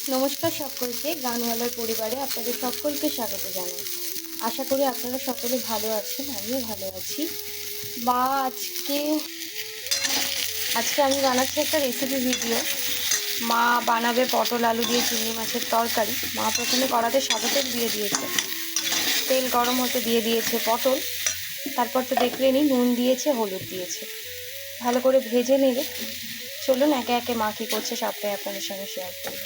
নমস্কার সকলকে, গানওয়ালার পরিবারে আপনাদের সকলকে স্বাগত জানাই। আশা করি আপনারা সকলে ভালো আছেন, আমিও ভালো আছি। মা আজকে আমি বানাচ্ছি একটা রেসিপি ভিডিও। মা বানাবে পটল আলু দিয়ে চিংড়ি মাছের তরকারি। মা প্রথমে কড়াতে সাদা তেল দিয়ে দিয়েছে, তেল গরম হতে দিয়ে দিয়েছে পটল, তারপর তো দেখলেনই নুন দিয়েছে, হলুদ দিয়েছে, ভালো করে ভেজে নেবে। চলুন একে একে মা কী করছে সবটাই আপনাদের সঙ্গে শেয়ার করব।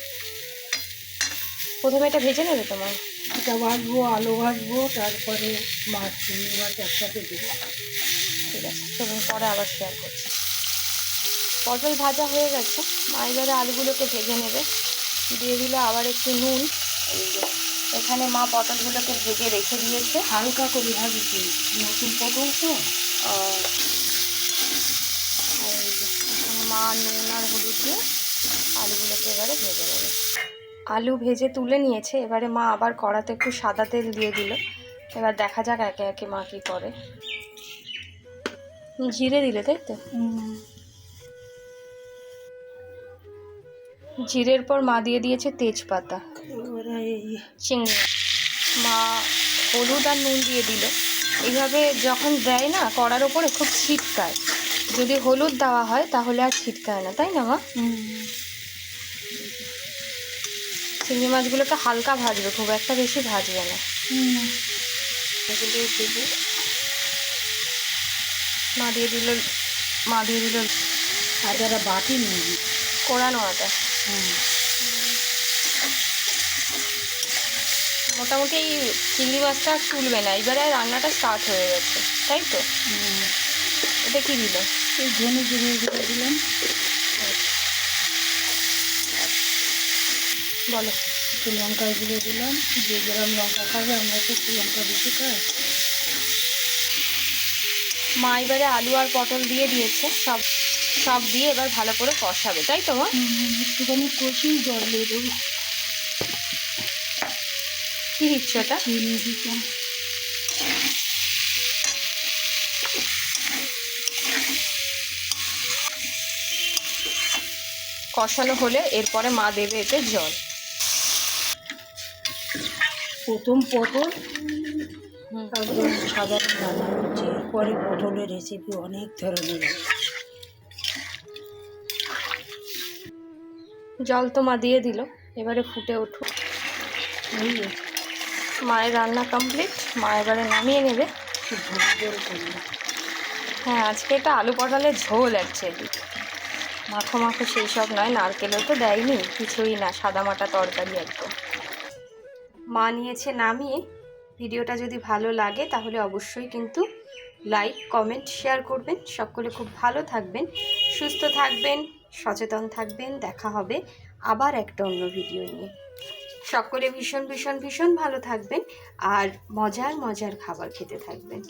প্রথমে এটা ভেজে নেবে তোমার? এটা ভাজবো, আলু ভাজবো, তারপরে মাছ, চিংড়ি মাছ একসাথে দেবো। ঠিক আছে, চলুন পরে আবার শেয়ার করছি। পটল ভাজা হয়ে গেছে, মা এবারে আলুগুলোকে ভেজে নেবে। দিয়ে দিল আবার একটু নুন। এখানে মা পটলগুলোকে ভেজে রেখে দিয়েছে, হালকা করে ভাজছি, নতুন পটল তো। এখানে মা নুন আর হলুদ দিয়ে আলুগুলোকে এবারে ভেজে নেবে। আলু ভেজে তুলে নিয়েছে, এবারে মা আবার কড়াতে একটু সাদা তেল দিয়ে দিল। এবার দেখা যাক একে একে মা কী করে। জিরে দিলে, তাই তো? জিরের পর মা দিয়ে দিয়েছে তেজপাতা, চিংড়ি। মা হলুদ আর নুন দিয়ে দিল। এইভাবে যখন দেয় না কড়ার ওপরে খুব ছিটকায়, যদি হলুদ দেওয়া হয় তাহলে আর ছিটকায় না, তাই না মা? চিংড়ি মাছগুলোকে হালকা ভাজবে, খুব একটা বেশি ভাজবে না। মা দিয়ে দিল আদাটা বাটি নিয়ে কোরানো আদা। মোটামুটি এই চিংড়ি মাছটা আর তুলবে না, এবারে রান্নাটা স্টার্ট হয়ে গেছে, তাই তো? এটা কি দিল? এই ধনে জিরে দিলাম। বলো। একটু লঙ্কা গুঁড়ো দিলাম, যে যেরকম লঙ্কা খাবে, আমরা তো একটু লঙ্কা বেশি খাই। মা এবারে আলু আর পটল দিয়ে দিয়েছে, সব দিয়ে এবার ভালো করে কষাবে, তাই তো মা? একটুখানি কষিয়ে জল দিয়ে দেবো। কী দিচ্ছ এটা? চিনি দিতাম। কষানো হলে এরপরে মা দেবে এতে জল। প্রথম পটল একদম সাধারণ রান্না হচ্ছে, এরপরে পটলের রেসিপি অনেক ধরনের। জল তো মা দিয়ে দিল, এবারে ফুটে উঠুক। মায়ের রান্না কমপ্লিট, মা এবারে নামিয়ে নেবে। হ্যাঁ, আজকে এটা আলু পটলের ঝোল অ্যাকচুয়ালি, মাখো মাখো সেই সব নয়, নারকেলও তো দেয়নি, কিছুই না, সাদামাটা তরকারি একদম। মা নিয়েছে নামিয়ে। ভিডিওটা যদি ভালো লাগে তাহলে অবশ্যই কিন্তু লাইক, কমেন্ট, শেয়ার করবেন। সকলে খুব ভালো থাকবেন, সুস্থ থাকবেন, সচেতন থাকবেন। দেখা হবে আবার একটা অন্য ভিডিও নিয়ে। সকলে ভীষণ ভীষণ ভীষণ ভালো থাকবেন আর মজার মজার খাবার খেতে থাকবেন।